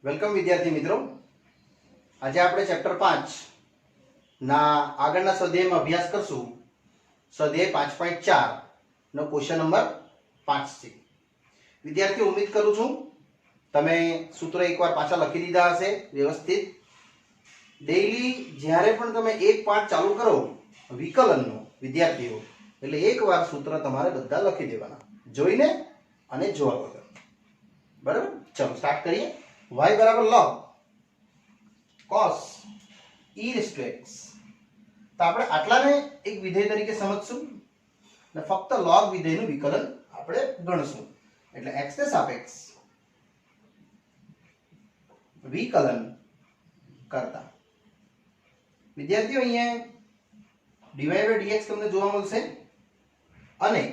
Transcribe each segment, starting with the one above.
Welcome વિદ્યાર્થી મિત્રો। આજે આપણે ચેપ્ટર 5 ના આગળના સ્વાધ્યાયમાં અભ્યાસ કરશું। સ્વાધ્યાય 5.4 નો ક્વેશ્ચન નંબર 5 છે। વિદ્યાર્થીઓ ઉમ્મીદ કરું છું તમે સૂત્ર એકવાર પાછા લખી દીધા હશે વ્યવસ્થિત। ડેઈલી જ્યારે પણ તમે એક પાઠ ચાલુ કરો વિકલનનો વિદ્યાર્થીઓ એટલે એકવાર સૂત્ર તમારે બધા લખી દેવાના જોઈને અને જોવા વગર। બરાબર, ચલો સ્ટાર્ટ કરીએ। y बराबर log cos e raised to x। તો આપણે આટલાને એક વિધેય તરીકે સમજશું અને ફક્ત log વિધેયનું વિકલન આપણે ગણશું એટલે x ને સાપેક્ષ વિકલન કરતા વિદ્યાર્થીઓ અહીંયા dy/dx તમને જોવા મળશે અને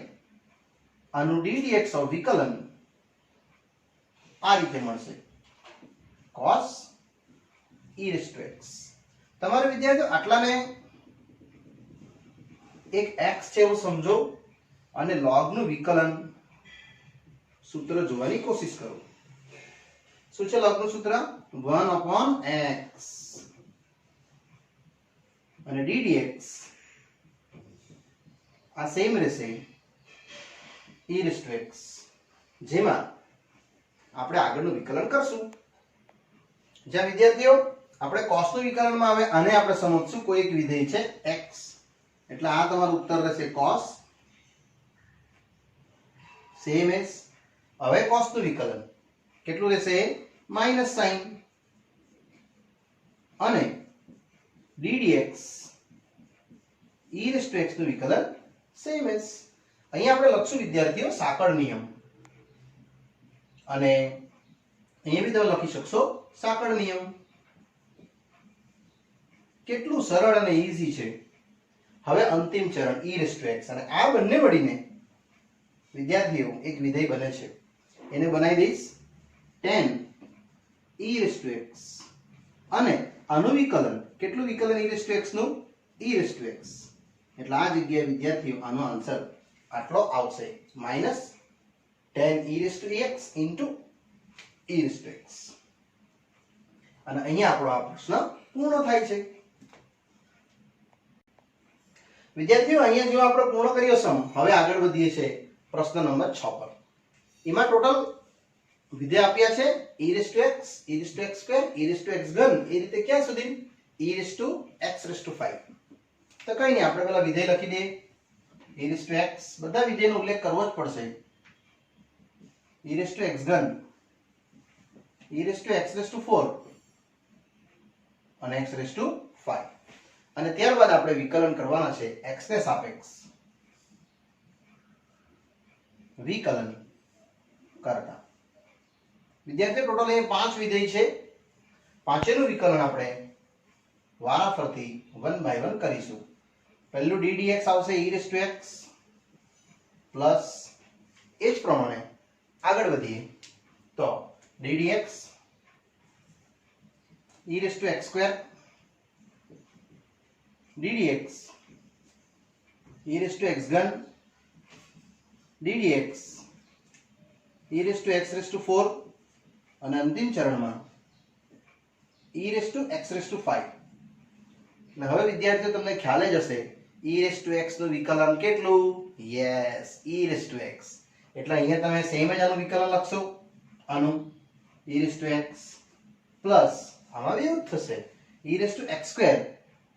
આનું ddx ઓફ વિકલન આ રીતે મળશે cos e raised to x। તમારે વિદ્યાર્થીઓ આટલાને એક x છે એવું સમજો અને log નું વિકલન સૂત્ર જોવાની કોશિશ કરો। શું છે log નું સૂત્ર? 1/x અને ddx આ સેમ રહેશે e raised to x જેમાં આપણે આગળનું વિકલન કરશું। જ્યાં વિદ્યાર્થીઓ આપણે cos નું વિકલનમાં આવે આને આપણે સમજશું કોઈ એક વિધેય છે x એટલે આ તમારું ઉત્તર રહેશે cos સેમ એસ। હવે cos નું વિકલન કેટલું રહેશે? માઈનસ સાઈન અને ddx e raised to x નું વિકલન સેમ એસ। અહીંયા આપણે લખશું વિદ્યાર્થીઓ સાંકળ નિયમ અને અહીંયા બી તમે લખી શકશો સાંકળ નિયમ। કેટલું સરળ અને ઈઝી છે। હવે અંતિમ ચરણ e raised to x અને આ બંને મળીને વિદ્યાર્થીઓ એક વિધેય બને છે એને બનાવી દઈશ tan e raised to x અને આનું વિકલન કેટલું વિકલન e raised to x નું? e raised to x એટલે આ જગ્યાએ વિદ્યાર્થીઓ આનો આન્સર આટલો આવશે minus tan e raised to x into e raised to x અને અહીંયા આપણો આ પ્રશ્ન પૂર્ણ થાય છે। વિદ્યાર્થીઓ અહીંયા જો આપણે પૂર્ણ કર્યો સમ હવે આગળ વધીએ છે પ્રશ્ન નંબર 6 પર। એમાં ટોટલ વિધેય આપ્યા છે e raised to x, e raised to x square, e raised to x ઘન એ રીતે ક્યાં સુધી? e raised to x raised to 5। તો કઈ નહીં આપણે પેલા વિધેય લખી દઈએ e raised to x બધા વિધેયનો ઉલ્લેખ કરવો જ પડશે। e raised to x ઘન, e raised to x raised to 4 અને x raised to 5 અને ત્યારબાદ આપણે વિકલન કરવાના છે x ને સાપેક્ષ વિકલન કરતા। વિદ્યાર્થીઓ ટોટલ એ 5 વિધેય છે પાંચેનું વિકલન આપણે વારાફરતી 1 બાય 1 કરીશું। પહેલું ddx આવશે e raised to x plus એ જ પ્રમાણે આગળ વધીએ તો ddx e raised to x square, ddx e raised to x घन, ddx e raised to x raised to 4 અને અંતિમ ચરણમાં e raised to x raised to 5। અને હવે વિદ્યાર્થીઓ તમને ખ્યાલ જ હશે e raised to x નું વિકલન કેટલું? Yes e raised to x એટલે અહીંયા તમે સેમ જ આનું વિકલન લખશો આનું e raised to x plus આમાં બી એવું થશે e raised to x square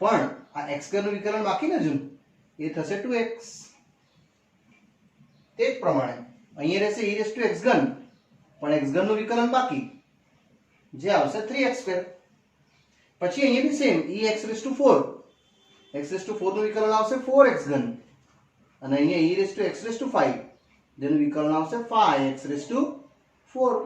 પણ આ x square નું વિકલન બાકી ને જુન એ થશે 2x। તે જ પ્રમાણે અહીંયા રહેશે e raised to x ઘન પણ x ઘન નું વિકલન બાકી જે આવશે 3x square। પછી અહીંયા બી same e x raised to 4 x raised to 4 નું વિકલન આવશે 4x ઘન અને અહીંયા e raised to x raised to 5 જેનું વિકલન આવશે 5x raised to 4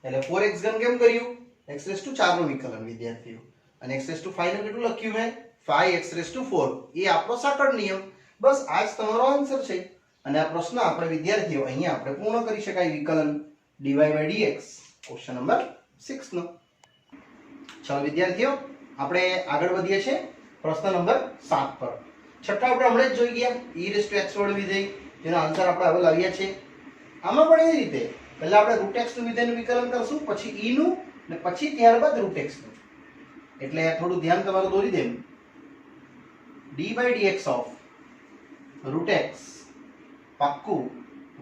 એટલે 4x ઘન કેમ કર્યું? x raised to 4 નું વિકલન વિદ્યાર્થીઓ અને x raised to 5 નું કેટલું લખ્યું મેં? 5x raised to 4 એ આપણો સાંકળ નિયમ। બસ આ જ તમારો આન્સર છે અને આ પ્રશ્ન આપણે વિદ્યાર્થીઓ અહીંયા આપણે પૂર્ણ કરી શકાય વિકલન dy/dx ક્વેશ્ચન નંબર 6 નો। ચાલો વિદ્યાર્થીઓ આપણે આગળ વધીએ છીએ પ્રશ્ન નંબર 7 પર। છઠ્ઠા આપણે હમણાં જ જોઈ ગયા e raised to x વાળું વિધેય જેનો આન્સર આપણે હવે લાવ્યા છે। આમાં પણ એ રીતે પહેલા આપણે રૂટ એક્સ નું વિધેયનું વિકલન કરશું, પછી ઈ નું ને પછી ત્યારબાદ રૂટ એક્સ નું. એટલે થોડું ધ્યાન તમારું દોરી દેવું. D by dx of root x પાક્કું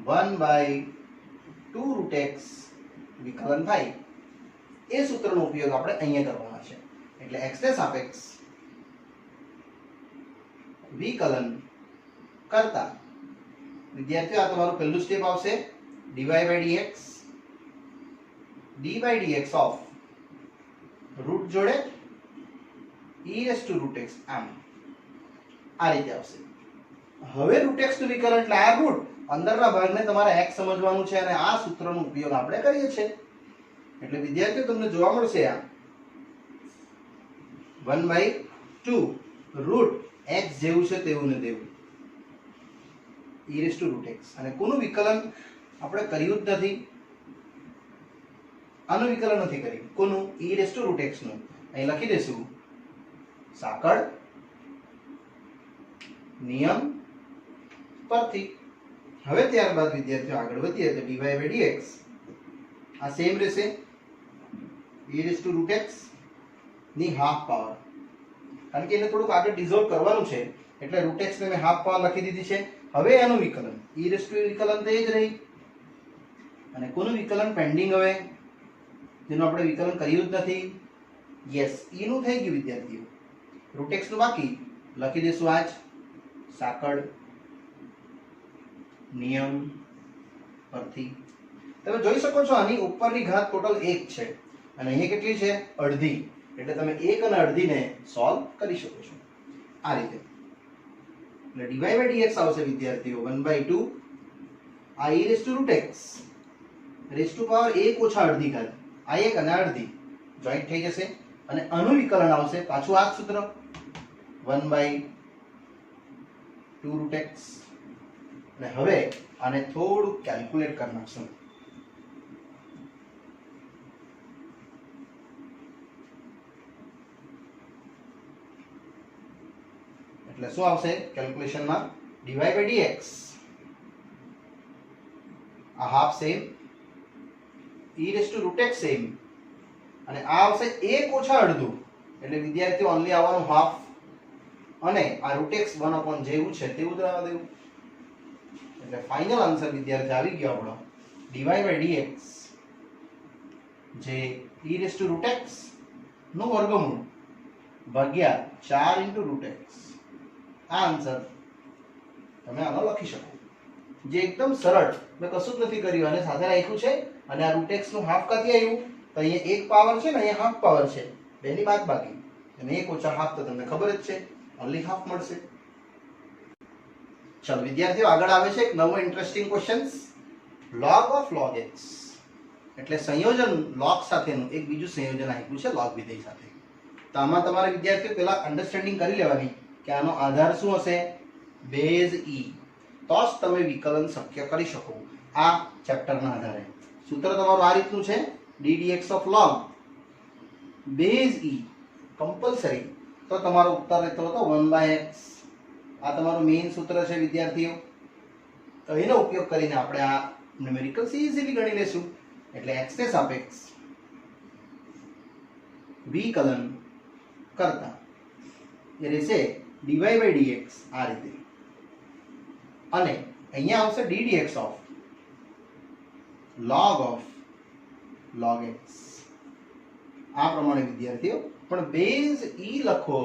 1/2 રૂટ એક્સ વિકલન થાય. એ સૂત્રનો ઉપયોગ આપણે અહીંયા કરવાનો છે. એટલે x ને સાપેક્ષ વિકલન કરતા વિદ્યાર્થીઓ આ તમારું પહેલું સ્ટેપ આવશે. dy by dx of root જોડે e raised to root x આમ આ રીતે આવશે. હવે રૂટ x નું વિકલન એટલે આ રૂટ અંદરના ભાગને તમારે x સમજવાનું છે અને આ સૂત્રનો ઉપયોગ આપણે કરીએ છીએ. એટલે વિદ્યાર્થીઓ તમને જોવા મળશે આ 1/2 રૂટ x જેવું છે તેવું ને તેવું e raised to root x. અને કોનું વિકલન આપણે કર્યું જ નથી, આનું વિકલન નથી કર્યું. કોનું? e raised to root x નું. અહીં લખી દેશું સાંકળ નિયમ પરથી. હવે ત્યારબાદ વિદ્યાર્થીઓ આગળ વધીએ તો dy by dx આ સેમ રહેશે e raised to root x ની હાફ પાવર. કારણ કે એને થોડુંક આગળ ડિઝોલ્વ કરવાનું છે એટલે રૂટ x ને મેં હાફ પાવર લખી દીધી છે. હવે એનું વિકલન e raised to વિકલન તો એ જ રહી. અને કોનું વિકલન પેન્ડિંગ હવે જેનું આપણે વિકલન કર્યું જ નથી? યસ, e નું થઈ ગયું વિદ્યાર્થીઓ. રૂટ x નું બાકી લખી દેશું આજ સાંકળ નિયમ પરથી. તમે જોઈ શકો છો આની ઉપરની ઘાત ટોટલ 1 છે અને અહીંયા કેટલી છે? અડધી. એટલે તમે 1 અને અડધીને સોલ્વ કરી શકો છો આ રીતે. એટલે dy by dx આવશે વિદ્યાર્થીઓ 1/2 આ e raised to root x raised to power 1 ઓછા અડધી ઘાત. આ 1 અને અડધી જોઈન્ટ થઈ જશે અને આનું વિકલન આવશે પાછું આ જ સૂત્ર 1/2 root x. અને હવે આને થોડું કેલ્ક્યુલેટ કરી નાખશું. એટલે શું આવશે કેલ્ક્યુલેશનમાં? dy by dx આ half same e raised to root x same અને આ આવશે 1 ઓછા અડધું. એટલે વિદ્યાર્થીઓ ઓનલી આવવાનું હાફ અને આ રૂટ x 1/, જેવું છે તેવું જ રહેવા દેવું. એટલે ફાઇનલ આન્સર વિદ્યાર્થી આવી ગયો આપણો dy by dx જે e raised to root x નું વર્ગમૂળ ભાગ્યા 4 into root x. આ આન્સર તમે આનો લખી શકો. જે એકદમ સરળ, મેં કશું જ નથી કર્યું અને સાથે રાખ્યું છે. અને આ રૂટ x નું હાફ ક્યાંથી આવ્યું? તો અહીંયા એક પાવર છે ને અહીંયા હાફ પાવર છે, બેની બાદ બાકી અને 1 ઓછા હાફ તો તમને ખબર જ છે ઓન્લી હાફ મળશે. ચલો વિદ્યાર્થીઓ આગળ આવે છે એક નવો interesting questions. log of log x એટલે સંયોજન log સાથેનું એક બીજું સંયોજન આપ્યું છે log વિધેય સાથે. તો આમાં તમારે વિદ્યાર્થીઓ પહેલા અન્ડરસ્ટેન્ડિંગ કરી લેવાની કે આનો આધાર શું હશે? Base e. તો જ તમે વિકલન શક્ય કરી શકો આ ચેપ્ટરના આધારે. સૂત્ર તમારું આ રીતનું છે ddx of log base e compulsory. તો તમારો ઉત્તર રહેતો હતો 1/x. આ તમારું મેઇન સૂત્ર છે વિદ્યાર્થીઓ. તો એનો ઉપયોગ કરીને આપણે આ ન્યુમેરિકલ્સ ઇઝીલી ગણી લેશું. એટલે x ને સાપેક્ષ વિકલન કરતા એ રહેશે dy by dx આ રીતે અને અહીંયા આવશે ddx of log x આ પ્રમાણે વિદ્યાર્થીઓ. પણ બેઝ e લખો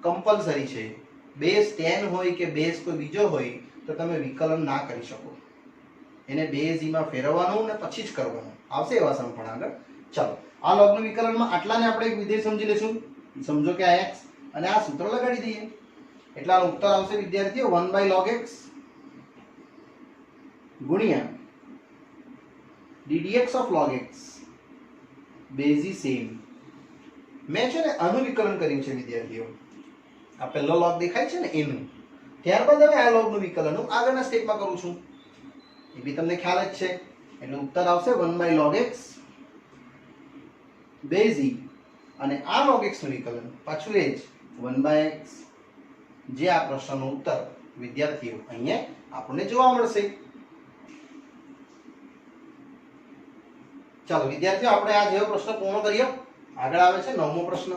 કમ્પલસરી છે. બેઝ 10 હોય કે બેઝ કોઈ બીજો હોય તો તમે વિકલન ના કરી શકો. એને બેઝ e માં ફેરવવાનું ને પછી જ કરવાનું આવશે એવા સમ પણ આગળ. ચલો આ લોગનું વિકલનમાં આટલાને આપણે એક વિધેય સમજી લેશું. સમજો કે આ x અને આ સૂત્ર લગાડી દઈએ એટલે આનો ઉત્તર આવશે વિદ્યાર્થીઓ 1/log x ગુણ્યા ddx of log x base e same. મેં છે ને આનું વિકલન કર્યું છે વિદ્યાર્થીઓ. આ પહેલો log દેખાય છે ને એનું. ત્યારબાદ હવે આ log નું વિકલન હું આગળના સ્ટેપમાં કરું છું. એ બી તમને ખ્યાલ જ છે. એટલે ઉત્તર આવશે 1/log x બેઝ e અને આ log x નું વિકલન પાછું એ જ 1/x જે આ પ્રશ્નનો ઉત્તર વિદ્યાર્થીઓ અહીંયા આપણને જોવા મળશે. ચાલો વિદ્યાર્થીઓ, આપણે આ જેવો પ્રશ્ન પૂર્ણ કરીએ. આગળ આવે છે 9મો પ્રશ્ન,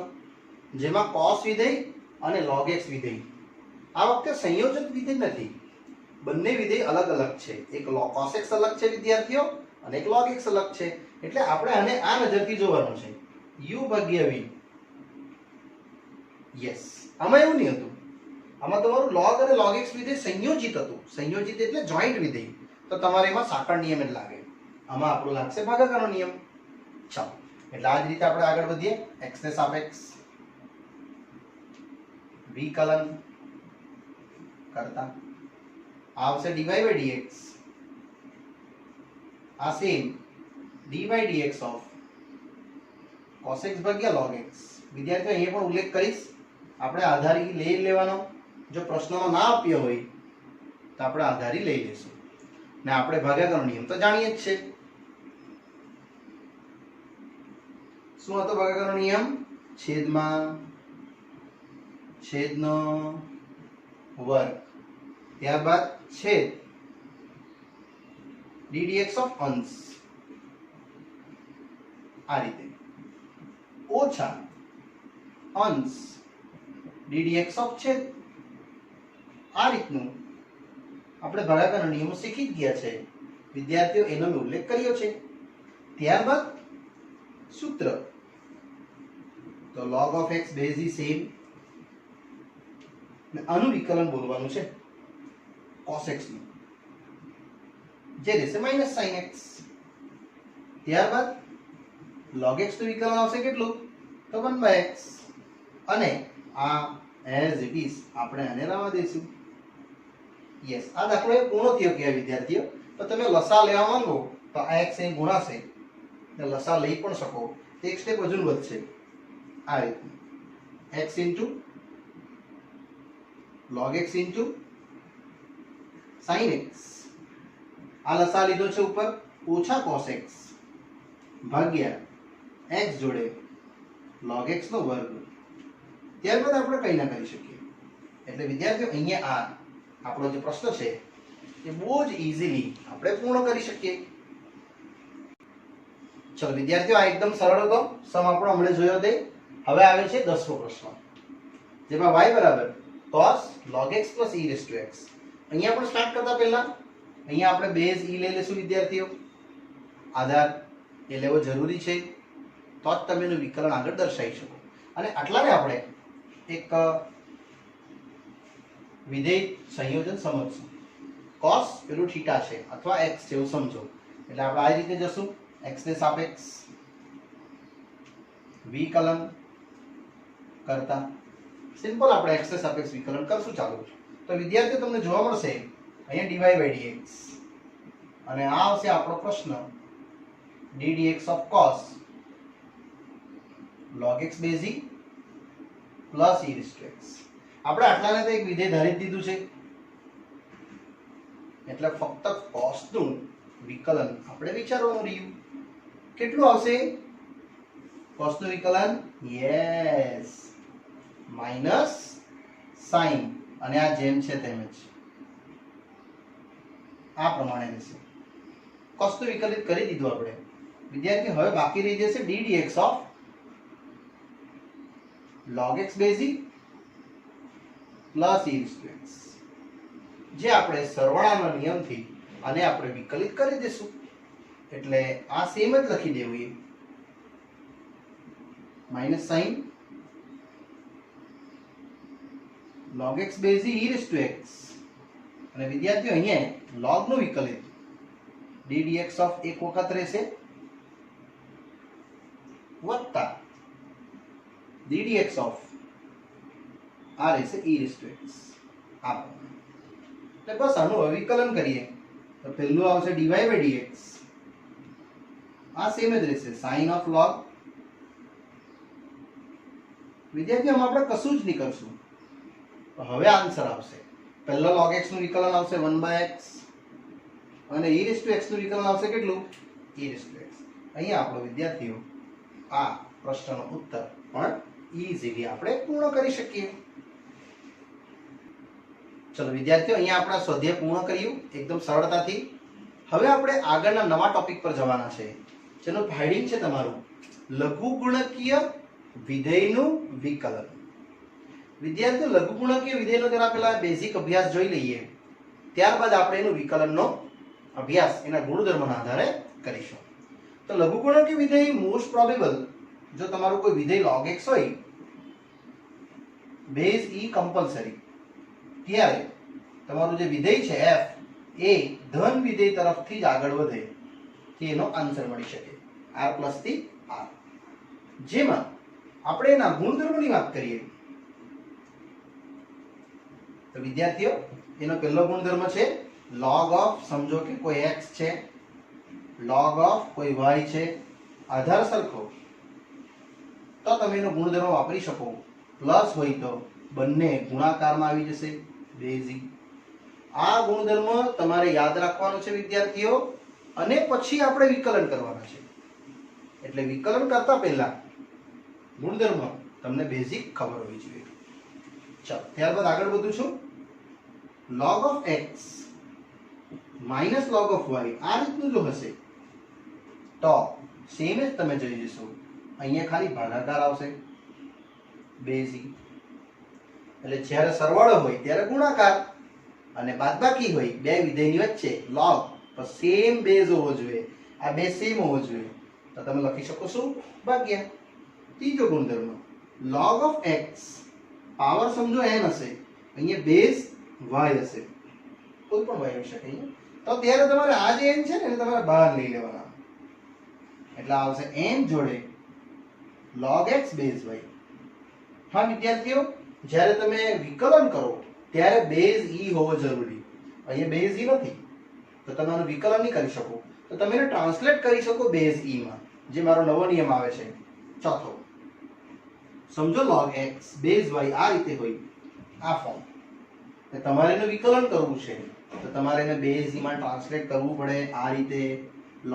જેમાં cos વિધેય અને log x વિધેય. આ વખતે સંયોજક વિધેય નથી, બંને વિધેય અલગ અલગ છે. એક cos x અલગ છે વિદ્યાર્થીઓ અને એક log x અલગ છે. એટલે આપણે આને આ નજરથી જોવાનું છે, u ભાગ્યા v. યસ, આમાં એવું નહીં હતું. આમાં તમારું log અને log x વિધેય સંયોજિત હતું. સંયોજિત એટલે જોઈન્ટ વિધેય. તો તમારે એમાં સાંકળ નિયમ જ લાગે. આમાં આપણું લાગશે ભાગાકારનો નિયમ. ચાલો, એટલે આ જ રીતે આપણે આગળ વધીએ. x ને સાપેક્ષ વિકલન કરતા આવશે dy by dx. આ same dy dx of cos x ભાગ્યા log x. વિદ્યાર્થીઓ, અહીંયા પણ ઉલ્લેખ કરીશ, આપણે આધારી લઈ લેવાનો. જો પ્રશ્નમાં ના આપ્યો હોય તો આપણે આધારી લઈ લઈશું. ને આપણે ભાગાકારનો નિયમ તો જાણીએ જ છે. શું હતો ભાગાકારનો નિયમ? છેદમાં છેદનો વર્ગ, ત્યારબાદ છેદ ddx of અંશ, આ રીતે, ઓછા અંશ ddx of છેદ. આ રીતનું આપણે ભાગાકારના નિયમો શીખી જ ગયા છે વિદ્યાર્થીઓ, એનો મેં ઉલ્લેખ કર્યો છે. ત્યારબાદ સૂત્ર, તો log of x base is same, ને આનું વિકલન બોલવાનું છે cos x નું, જે રહેશે માઇનસ sin x. ત્યારબાદ log x નું વિકલન આવશે કેટલું? તો 1/x. અને આ as it is આપણે આને રહેવા દઈશું. યસ, આ દાખલો પૂર્ણ થયો કે વિદ્યાર્થીઓ. તો તમે લસા લેવા માંગો તો આ x અહીં ગુણાશે, ને લસા લઈ પણ શકો. તો એક સ્ટેપ હજુ વધશે. આ રીતે x into log x into sin x. આ લસા લીધો છે ઉપર, ઓછા cos x ભાગ્યા x જોડે log x નો વર્ગ. ત્યારબાદ આપણે કંઈ ના કરી શકીએ. એટલે વિદ્યાર્થીઓ, અહીંયા આ આપણો જે પ્રશ્ન છે એ બહુ જ ઇઝીલી આપણે પૂર્ણ કરી શકીએ. ચલો વિદ્યાર્થીઓ, આ એકદમ સરળ હતો. સમ આપણો હમણાં જોયો તે. હવે આવે છે 10મો પ્રશ્ન, જેમાં y બરાબર cos log x plus e raised to x. અહીંયા પણ સ્ટાર્ટ કરતા પહેલા અહીંયા આપણે બેઝ e લઈ લેશું વિદ્યાર્થીઓ. આધાર એ લેવો જરૂરી છે, તો જ તમે એનું વિકલન આગળ દર્શાવી શકો. અને આટલાને આપણે એક વિધેય સંયોજન સમજશું. cos પેલું થીટા છે અથવા x છે એવું સમજો. એટલે આપણે આ રીતે જશું, x ને સાપેક્ષ વિકલન કરતા. સિમ્પલ આપણે x ને સાપેક્ષ વિકલન કરશું. ચાલુ, તો વિદ્યાર્થીઓ તમને જોવા મળશે અહીંયા dy by dx, અને આ આવશે આપણો પ્રશ્ન ddx of cos log x base e plus e raised to x. આપણે આટલાને તો એક વિધેય ધારી દીધું છે, એટલે ફક્ત cos નું વિકલન આપણે વિચારવાનું રહ્યું. કેટલું આવશે cos નું વિકલન? યસ, માઇનસ sin, અને આ જેમ છે તેમ જ આ પ્રમાણે રહેશે. cos નું વિકલિત કરી દીધું આપણે વિદ્યાર્થી. હવે બાકી રહી જશે ddx of log x base e plus e raised to x, જે આપણે સરવાળાના નિયમથી આને આપણે વિકલિત કરી દઈશું. એટલે આ સેમ જ લખી દેવું, minus sin log x base e raised to x. અને વિદ્યાર્થીઓ, અહીંયા log નું વિકલિત ddx of એક વખત રહેશે વત્તા ddx of આ રહેશે e raised to x. આ એટલે બસ આનું હવે વિકલન કરીએ તો પહેલું આવશે dy by dx. આ સેમ જ રહેશે sin of log. વિદ્યાર્થીઓ, આપણે કશું જ નહીં કરશું. તો હવે આન્સર આવશે, પહેલા log x નું વિકલન આવશે 1/x, અને e raised to x નું વિકલન આવશે કેટલું? e raised to x. અહીંયા આપણો વિદ્યાર્થીઓ આ પ્રશ્નનો ઉત્તર પણ ઈઝીલી આપણે પૂર્ણ કરી શકીએ. ચલો વિદ્યાર્થીઓ, અહીંયા આપણા સ્વાધ્યાય પૂર્ણ કર્યું એકદમ સરળતાથી. હવે આપણે આગળના નવા ટોપિક પર જવાના છે, જેનું હેડિંગ છે તમારું લઘુગુણકીય વિધેયનું વિકલન. વિદ્યાર્થીઓ, લઘુગુણકીય વિધેયનો જરા પહેલા બેઝિક અભ્યાસ જોઈ લઈએ, ત્યારબાદ આપણે એનું વિકલનનો અભ્યાસ એના ગુણધર્મના આધારે કરીશું. તો લઘુગુણકીય વિધેય મોસ્ટ પ્રોબેબલ, જો તમારું કોઈ વિધેય log x હોય, બેઝ e કમ્પલસરી, ત્યારે તમારું જે વિધેય છે f એ ધન વિધેય તરફથી જ આગળ વધે કે એનો આન્સર મળી શકે r પ્લસ થી r. જેમાં આપણે એના ગુણધર્મની વાત કરીએ તો વિદ્યાર્થીઓ, એનો પહેલો ગુણધર્મ છે log ઓફ, સમજો કે કોઈ x છે, log ઓફ કોઈ y છે, આધાર સરખો, તો તમે એનો ગુણધર્મ વાપરી શકો. પ્લસ હોય તો બંને ગુણાકારમાં આવી જશે, બેઝ e. આ ગુણધર્મ તમારે યાદ રાખવાનો છે વિદ્યાર્થીઓ, અને પછી આપણે વિકલન કરવાના છે. એટલે વિકલન કરતા પહેલા ગુણધર્મ તમને બેઝિક ખબર હોવી જોઈએ. ચાલો ત્યારબાદ આગળ વધું છું. log of x minus log of y, આ રીતનું જો હશે તો સેમ જ તમે જોઈ જશો, અહીંયા ખાલી ભાગાકાર આવશે, બેઝ e. એટલે જ્યારે સરવાળો હોય ત્યારે ગુણાકાર અને બાદબાકી હોય બે વિધેયની વચ્ચે log, તો સેમ બેઝ હોવો જોઈએ, આ બે સેમ હોવો જોઈએ, તો તમે લખી શકો છો ભાગ્યા. ત્રીજો ગુણધર્મ log of x, પાવર સમજો n હશે, અહીંયા બેઝ y હશે, કોઈ પણ y હોઈ શકે અહીંયા, તો ત્યારે તમારે આ જે n છે ને એને તમારે બહાર લઈ લેવાના, એટલે આવશે n જોડે log x બેઝ y. હા વિદ્યાર્થીઓ, જ્યારે તમે વિકલન કરો ત્યારે બેઝ e હોવો જરૂરી, અહીંયા બેઝ e નથી તો તમે આનું વિકલન નહીં કરી શકો, તો તમે એને ટ્રાન્સલેટ કરી શકો બેઝ e માં, જે મારો નવો નિયમ આવે છે ચોથો. સમજો log x બેઝ y આ રીતે હોય, આ ફોર્મ, તમારે એનું વિકલન કરવું છે તો તમારે એને બેઝ e માં ટ્રાન્સલેટ કરવું પડે આ રીતે,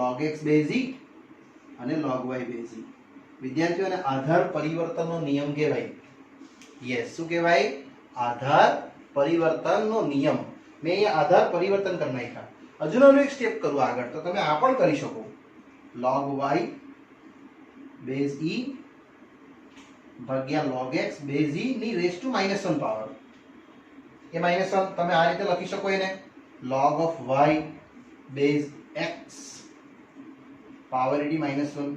log x બેઝ e અને log y બેઝ e. વિદ્યાર્થીઓને આધાર પરિવર્તનનો નિયમ કહેવાય. યસ, શું કહેવાય? આધાર પરિવર્તનનો નિયમ. મેં અહીંયા આધાર પરિવર્તન કરી નાખ્યા. હજુ નાનું એક સ્ટેપ કરું આગળ, તો તમે આ પણ કરી શકો. log y બેઝ e ભાગ્યા log x બેઝ e ની રેઝ ટુ -1 પાવર. એ -1 તમે આ રીતે લખી શકો એને log of y base x power e -1,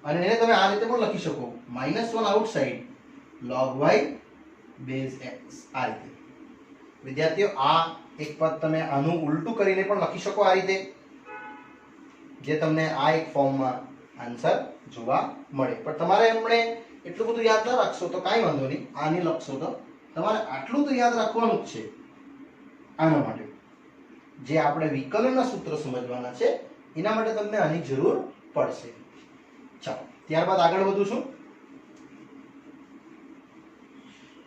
અને એને તમે આ રીતે પણ લખી શકો -1 outside log y base x. આ રીતે વિદ્યાર્થીઓ, આ એક પદ તમે આનું ઉલટું કરીને પણ લખી શકો આ રીતે, જે તમને આ એક ફોર્મમાં આન્સર જોવા મળે. પણ તમારે એમણે એટલું બધું યાદ ન રાખશો તો કાંઈ વાંધો નહીં, આની લખશો તો તમારે આટલું તો યાદ રાખવાનું જ છે. આના માટે જે આપણે વિકલનના સૂત્ર સમજવાના છે એના માટે તમને આની જરૂર પડશે. ચાલો ત્યારબાદ આગળ વધું છું.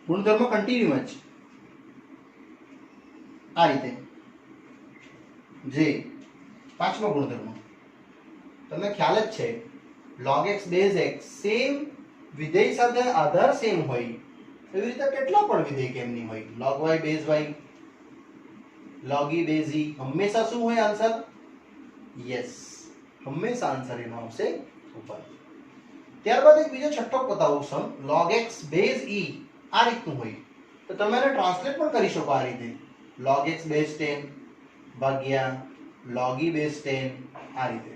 ગુણધર્મ કન્ટિન્યુ જ આ રીતે, જે પાંચમો ગુણધર્મ તમને ખ્યાલ જ છે, log x base x same વિધેય સાથે આધાર સેમ હોય, એવી રીતે કેટલા પણ વિધેય કેમ નહીં હોય, log y base y, log e base e, હંમેશા શું હોય આન્સર? યસ, હંમેશા આન્સર એનો આવશે ઉપર. ત્યારબાદ એક બીજો છઠ્ઠો બતાવું છું, log x બેઝ e આ રીતનું હોય, તો તમે એને ટ્રાન્સલેટ પણ કરી શકો આ રીતે, log x બેઝ 10 ભાગ્યા log e બેઝ 10. આ રીતે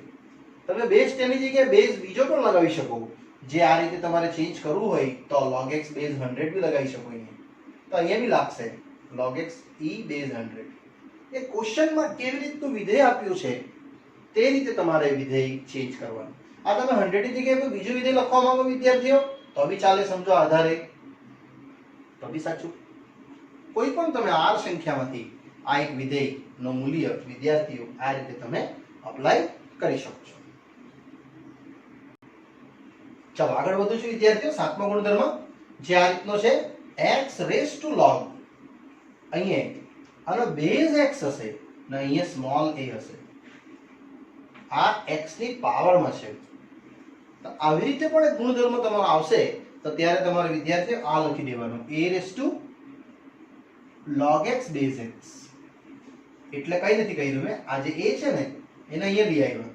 તમે બેઝ 10 ની જગ્યાએ બેઝ બીજો પણ લગાવી શકો, જે આ રીતે તમારે ચેન્જ કરવું હોય તો log x બેઝ 100 બી લગાવી શકો અહીંયા, તો અહીંયા બી લાગશે log x e બેઝ 100. એ ક્વેશ્ચનમાં કેવી રીતનું વિધેય આપ્યું છે તે રીતે તમારે વિધેય ચેન્જ કરવાનું. આ તમે 100 ની જગ્યાએ કોઈ બીજું વિધેય લખવા માંગો વિદ્યાર્થીઓ તો બી ચાલે, સમજો આધારે તો બી સાચું. કોઈ પણ તમે r સંખ્યામાંથી આ એક વિધેયનો મૂલ્ય વિદ્યાર્થીઓ આ રીતે તમે અપ્લાય કરી શકો છો. ચાલો આગળ વધું છું વિદ્યાર્થીઓ. સાતમો ગુણધર્મ જે આ રીતનો છે, x રેઝ ટુ log, અહીંયા આનો બેઝ x હશે ને અહીંયા સ્મોલ a હશે, આ x ની પાવરમાં છે. તો આવી રીતે પણ એક ગુણધર્મ તમારો આવશે તો ત્યારે તમારે વિદ્યાર્થીઓ આ લખી દેવાનું, a raise to log x base x. એટલે કઈ નથી કહ્યું મેં, આ જે a છે ને એને અહીંયા લઈ આવ્યો,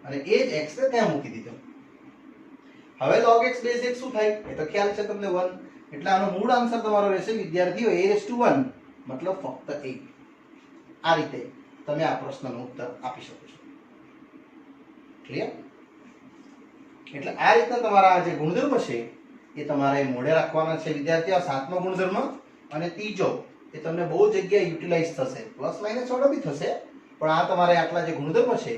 અને એ જ x ને ત્યાં મૂકી દીધો. હવે log x બેઝ x શું થાય એ તો ખ્યાલ છે તમને 1. એટલે આનો મૂળ આન્સર તમારો રહેશે વિદ્યાર્થીઓ a⁻1 મતલબ ફક્ત 1. આ રીતે તમે આ પ્રશ્નનો ઉત્તર આપી શકો છો. ક્લિયર? એટલે આ રીતના તમારા જે ગુણધર્મ છે એ તમારે મોઢે રાખવાના છે વિદ્યાર્થીઓ. 7મો ગુણધર્મ અને ત્રીજો એ તમને બહુ જગ્યાએ યુટિલાઇઝ થશે, પ્લસ માઇનસ ઓર્ડર બી થશે, પણ આ તમારે આટલા જે ગુણધર્મ છે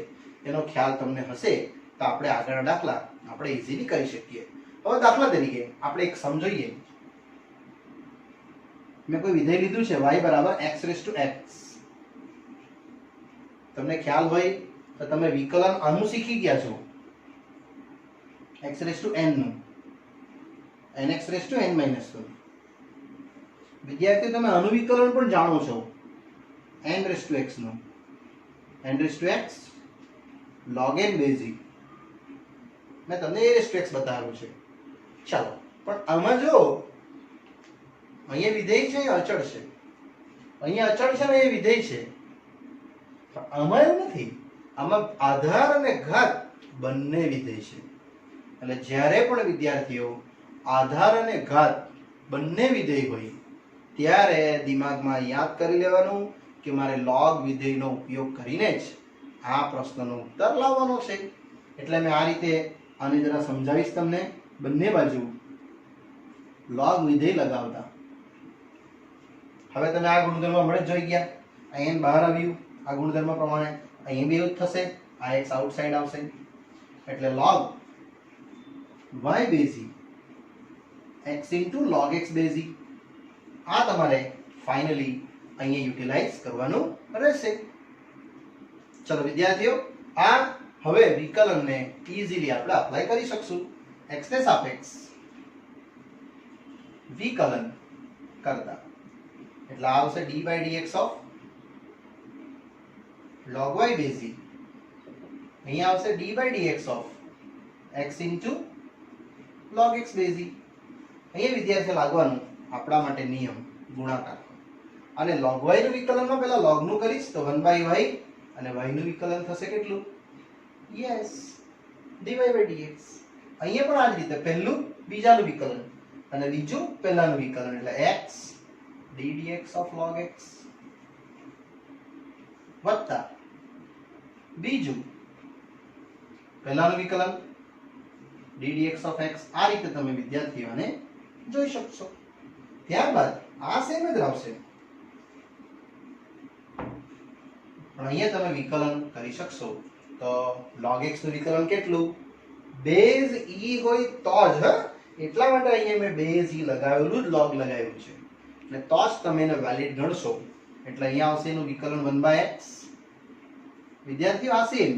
એનો ખ્યાલ તમને હશે તો આપણે આગળના દાખલા આપણે ઇઝીલી કરી શકીએ. હવે દાખલા તરીકે આપણે એક સમજીએ. મેં કોઈ વિધેય લીધું છે y બરાબર x⁻x. તમને ખ્યાલ હોય તો તમે વિકલન આનું શીખી ગયા છો, x⁻n નું, nx⁻n-1. વિદ્યાર્થીઓ તમે આનું વિકલન પણ જાણો છો, n⁻x નું, n⁻x log n base e. મેં તમને a⁻x બતાવ્યું છે. ચાલો, પણ આમાં જો અહીંયા વિધેય છે, અચળ છે, અહીંયા અચળ છે ને એ વિધેય છે. આમાં એવું નથી, આમાં આધાર અને ઘાત બંને વિધેય છે. એટલે જ્યારે પણ વિદ્યાર્થીઓ આધાર અને ઘાત બંને વિધેય હોય ત્યારે દિમાગમાં યાદ કરી લેવાનું કે મારે log વિધેયનો ઉપયોગ કરીને જ આ પ્રશ્નનો ઉત્તર લાવવાનો છે. એટલે મેં આ રીતે આને જરા સમજાવીશ તમને. બંને બાજુ log વિધેય લગાવતા. હવે તમે આ ગુણધર્મ હમણાં જ જોઈ ગયા, અહીં બહાર આવ્યું આ ગુણધર્મ પ્રમાણે, અહીં બી એવું જ થશે, આ x આઉટસાઇડ આવશે. એટલે log y base e x into log x base e. આ તમારે ફાઇનલી અહીંયા યુટિલાઇઝ કરવાનું રહેશે. ચલો વિદ્યાર્થીઓ, આ હવે વિકલનને ઇઝીલી આપણે અપ્લાય કરી શકશું. x ને સાપેક્ષ વિકલન કરતા એટલે આવશે d/dx of log y base e. અહીંયા આવશે d/dx of x into log x base e. અહીંયા વિદ્યાર્થીઓ લાગવાનું આપણા માટે નિયમ ગુણાકાર. અને log y નું વિકલનમાં પહેલા log નું કરીશ તો 1/y અને y નું વિકલન થશે કેટલું? Yes, dy/dx. અહીંયા પણ આ જ રીતે પહેલું બીજાનું વિકલન અને બીજું પહેલાનું વિકલન એટલે x ddx of log x વત્તા બીજું પહેલાનું વિકલન ddx of x. આ રીતે તમે વિદ્યાર્થીઓને જોઈ શકશો. ત્યારબાદ આ સેમ જ આવશે, પણ અહીંયા તમે વિકલન કરી શકશો તો log x નું વિકલન કેટલું? બેઝ e હોય તો જ. એટલા માટે અહીંયા મેં બેઝ e લગાવેલું જ log લગાવ્યું છે, એટલે તો જ તમે એને વેલિડ ગણશો. એટલે અહીંયા આવશે એનું વિકલન 1/x. વિદ્યાર્થીઓ આ સેમ,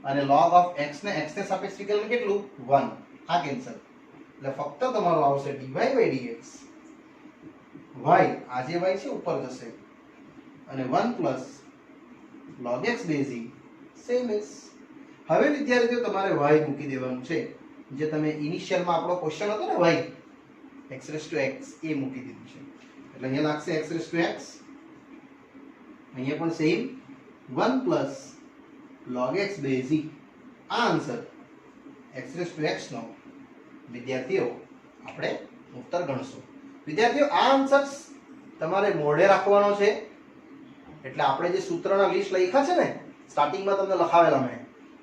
અને log of x ને સાપેક્ષ વિકલન કેટલું? 1. આ કેન્સલ, એટલે ફક્ત તમારું આવશે dy/dx. y આ જે y છે ઉપર જશે અને 1 plus log x base e same is. હવે વિદ્યાર્થીઓ તમારે y મૂકી દેવાનું છે, જે તમે ઇનિશિયલમાં આપણો ક્વેશ્ચન હતો ને y x⁻x એ મૂકી દીધું છે. એટલે અહીંયા લાગશે x⁻x. અહીંયા પણ same 1 plus log x base e. આ આન્સર x⁻x નો વિદ્યાર્થીઓ આપણે ઉત્તર ગણશું. વિદ્યાર્થીઓ આ આન્સર તમારે મોઢે રાખવાનો છે. એટલે આપણે જે સૂત્રના લિસ્ટ લખ્યા છે ને સ્ટાર્ટિંગમાં તમને લખાવેલા મેં,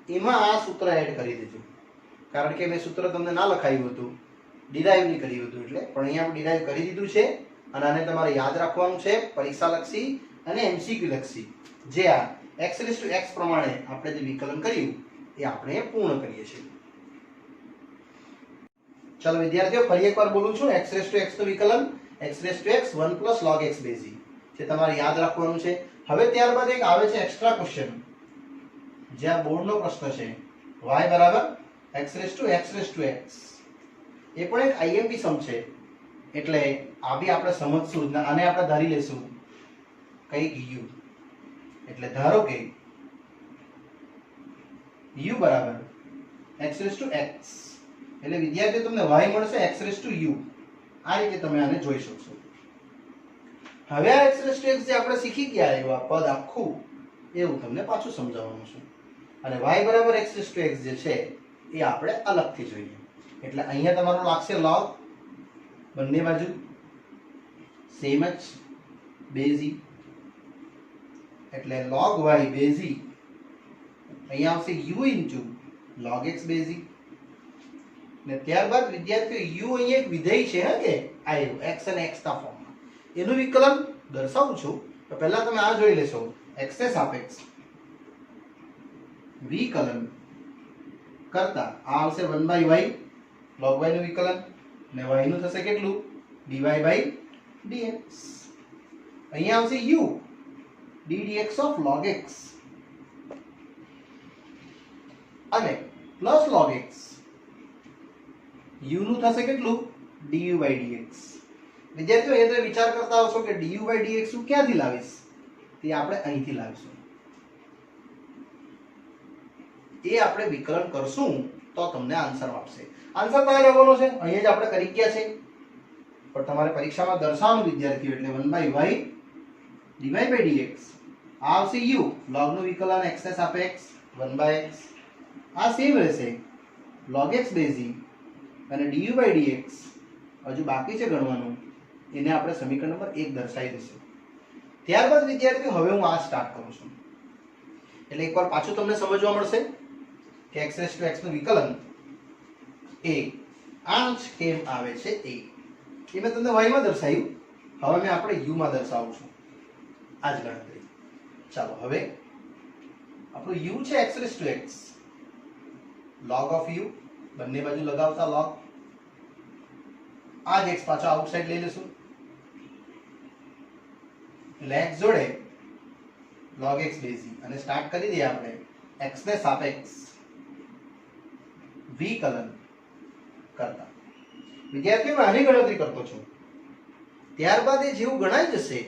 એમાં આ સૂત્ર એડ કરી દેજો. કારણ કે મેં સૂત્ર તમને ના લખાયું હતું, ડિરાઈવ નહીં કર્યું હતું, એટલે પણ અહીંયા ડિરાઈવ કરી દીધું છે. અને આને તમારે યાદ રાખવાનું છે, પરીક્ષા લક્ષી અને એમસીક્યુ લક્ષી. જે આ x⁻x પ્રમાણે આપણે જે વિકલન કર્યું એ આપણે પૂર્ણ કરીએ છીએ. ચલો વિદ્યાર્થીઓ, ફરી એકવાર બોલું છું. x⁻x નું વિકલન x⁻x 1 plus log x base e જે તમારે યાદ રાખવાનું છે. હવે ત્યારબાદ એક આવે છે એક્સ્ટ્રા ક્વેશ્ચન, જે આ બોર્ડનો પ્રશ્ન છે. y બરાબર x⁻x. એ પણ એક આઈએમપી સમ છે, એટલે આ બી આપણે સમજશું. આને આપણે ધારી લેશું કઈક u. એટલે ધારો કે u બરાબર x⁻x. એટલે વિદ્યાર્થીઓ તમને y મળશે x⁻u. આ રીતે તમે આને જોઈ શકશો. હવે આ x⁻x જે આપણે શીખી ગયા, એવું આ પદ આખું એવું તમને પાછું સમજાવવાનું છે. અને y બરાબર x જે છે એ આપણે અલગથી જોઈએ. એટલે અહીંયા તમારું લાગશે log, બંને બાજુ સેમ જ બેઝ e, એટલે log y બેઝ e, અહીંયા આવશે u into log x base e. ને ત્યારબાદ વિદ્યાર્થીઓ u અહીંયા એક વિધેય છે કે આવ્યું x અને x ના ફોર્મમાં, એનું વિકલન દર્શાવું છું. તો પહેલા તમે આ જોઈ લેશો, x ને સાપેક્ષ વિકલન કરતા આ આવશે 1/y log y નું વિકલન, ને y નું થશે કેટલું dy/dx. અહીંયા આવશે u ddx of log x અને પ્લસ log x, u નું થશે કેટલું du/dx. વિદ્યાર્થીઓ એ તો વિચાર કરતા હશો કે du/dx હું ક્યાંથી લાવીશ, તે આપણે અહીંથી લાવીશું. એ આપણે વિકલન કરશું તો તમને આન્સર આપશે. આન્સર કયા લેવાનો છે અહીંયા જ આપણે કરી ગયા છે, પણ તમારે પરીક્ષામાં દર્શાવવાનું વિદ્યાર્થીઓ, એટલે 1/y dy/dx. આ આવશે u log નું વિકલન x ને સાપેક્ષ 1/x, આ સેમ રહેશે log x બેઝ e અને du/dx હજુ બાકી છે ગણવાનું, એને આપણે સમીકરણ નંબર 1 દર્શાવી દઈશું. ત્યારબાદ વિદ્યાર્થીઓ હવે હું આ સ્ટાર્ટ કરું છું, એટલે એકવાર પાછું તમને સમજવા મળશે કે x નું વિકલન એ આ જ કેમ આવે છે. એ મેં તમને y માં દર્શાવ્યું, હવે મેં આપણે u માં દર્શાવું છું આ જ ગણતરી. ચાલો હવે આપણું u છે x log of u, બંને બાજુ લગાવતા log, આ જ x પાછો આઉટસાઇડ લઈ લેશું, એટલે x જોડે log x બેઝ e અને સ્ટાર્ટ કરી દઈએ આપણે x ને સાપેક્ષ વિકલન કરતા. વિદ્યાર્થીઓ આની ગણતરી કરતો છું, ત્યારબાદ એ જેવું ગણાઈ જશે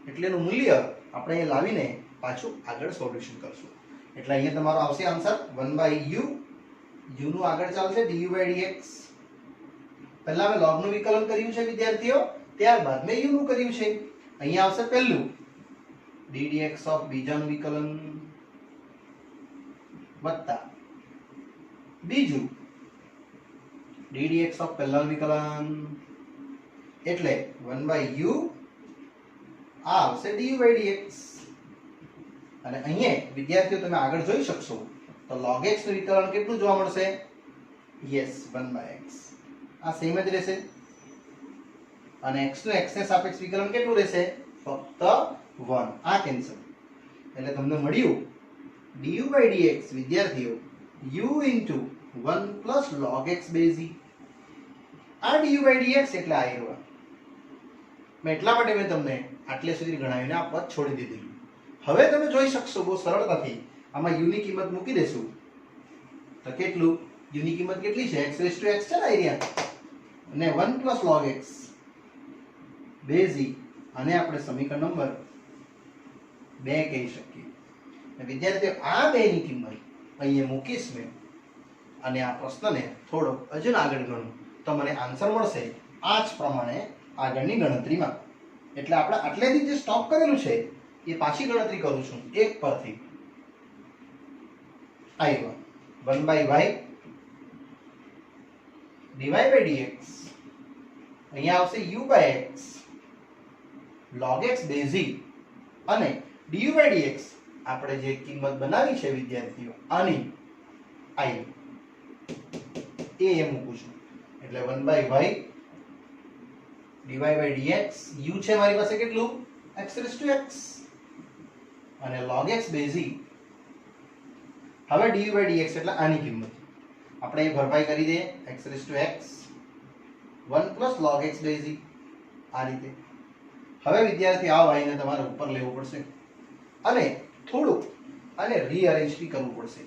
એટલે એનું મૂલ્ય આપણે અહીં લાવીને પાછું આગળ સોલ્યુશન કરશું. એટલે અહીંયા તમારો આવશે આન્સર 1/u, u નું આગળ ચાલશે du/dx. પહેલા મેં log નું વિકલન કર્યું છે વિદ્યાર્થીઓ, ત્યારબાદ મેં u નું કર્યું છે. અહીંયા આવશે પહેલું ddx of બીજાનું વિકલન વત્તા બીજું ddx of પહેલાનું વિકલન, એટલે 1/u આ આવશે du/dx. અને અહીંયા વિદ્યાર્થીઓ તમે આગળ જોઈ શકશો તો log x નું વિકલન કેટલું જોવા મળશે, યસ 1/x, આ સેમ જ રહેશે. અને x નું x ને સાપેક્ષ વિકલન કેટલું રહેશે, ફક્ત 1, આ કેન્સલ. એટલે તમને મળ્યું du/dx વિદ્યાર્થીઓ u into 1 plus log x base e. આ du/dx એટલે આ આવ્યું. મેં એટલા માટે મેં તમને આટલે સુધી ગણાવીને આ પદ છોડી દીધેલું. હવે તમે જોઈ શકશો બહુ સરળતાથી, આમાં u ની કિંમત મૂકી દેશું તો કેટલું, u ની કિંમત કેટલી છે, x છે ને એરિયા, અને 1 plus log x base e, અને આપણે સમીકરણ નંબર 2 કહી શકીએ. વિદ્યાર્થીઓ આ બેની કિંમત અહીંયા મૂકીશ મેં, અને આ પ્રશ્નને થોડો હજુ આગળ ગણું તો મને આન્સર મળશે આ જ પ્રમાણે આગળની ગણતરીમાં. એટલે આપણે આટલેથી જે સ્ટોપ કરેલું છે એ પાછી ગણતરી કરું છું 1 પરથી. આવ્યો 1/y dy/dx, અહીંયા આવશે u/x log x base e અને du/dx આપણે જે કિંમત બનાવી છે વિદ્યાર્થીઓ આની i એ મૂકું છું. એટલે 1/y dy/dx, u છે મારી પાસે કેટલું x અને log x બેઝ e. હવે du/dx એટલે આની કિંમત આપણે એ ભરપાઈ કરી દઈએ, x 1 plus log x base e, આ રીતે. હવે વિદ્યાર્થી આ y ને તમારે ઉપર લેવું પડશે અને થોડું આને રીઅરેન્જ કરવું પડશે.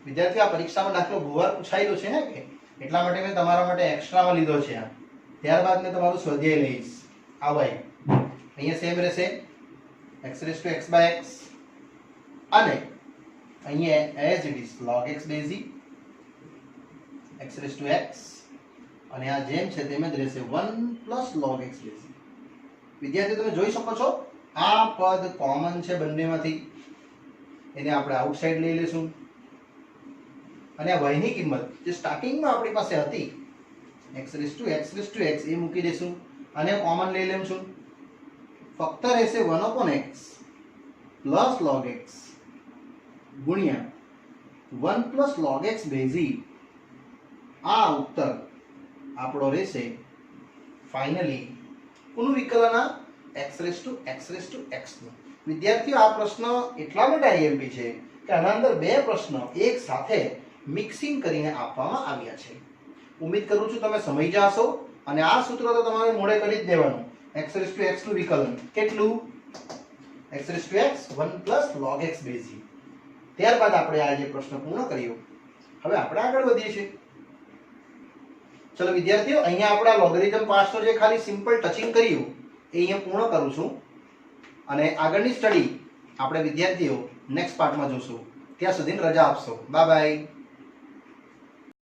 વિદ્યાર્થી આ પરીક્ષામાં દાખલો બહુ વાર પૂછાયેલો છે ને, કે એટલા માટે મેં તમારા માટે એક્સ્ટ્રામાં લીધો છે આ. ત્યારબાદ મેં તમારું સ્વાધ્યાય લઈશ. આ y અહીંયા સેમ રહેશે x/x અને અહીંયા as it is log x base e x અને આ જેમ છે તેમ જ રહેશે 1 plus log x base e. વિદ્યાર્થીઓ તમે જોઈ શકો છો આ પદ કોમન છે બંનેમાંથી, એને આપણે આઉટસાઇડ લઈ લેશું અને આ y ની કિંમત જે સ્ટાર્ટિંગમાં આપણી પાસે હતી x એ મૂકી દેશું અને કોમન લઈ લેમ છું, ફક્ત રહેશે 1/x પ્લસ log x ગુણ્યા 1 plus log x base e. આ ઉત્તર આપણો રહેશે ફાઇનલી કોનું વિકલન આ x નું. વિદ્યાર્થીઓ આ પ્રશ્ન એટલા માટે IMP છે કે આના અંદર બે પ્રશ્ન એક સાથે મિક્સિંગ કરીને આપવામાં આવ્યા છે. ઉમ્મીદ કરું છું તમે સમજી જશો અને આ સૂત્ર તો તમારે મોઢે કરી જ દેવાનું. x નું વિકલન કેટલું? x 1 log x base e. ત્યારબાદ આપણે આ જે પ્રશ્ન પૂર્ણ કર્યો, હવે આપણે આગળ વધીએ છીએ. ચલો વિદ્યાર્થીઓ, અહીંયા આપણે લોગરિધમ પાર્ટનો જે ખાલી સિમ્પલ ટચિંગ કર્યું એ અહીંયા પૂર્ણ કરું છું અને આગળની સ્ટડી આપણે વિદ્યાર્થીઓ નેક્સ્ટ પાર્ટમાં જોશું. ત્યાં સુધી રજા આપશો. Bye bye.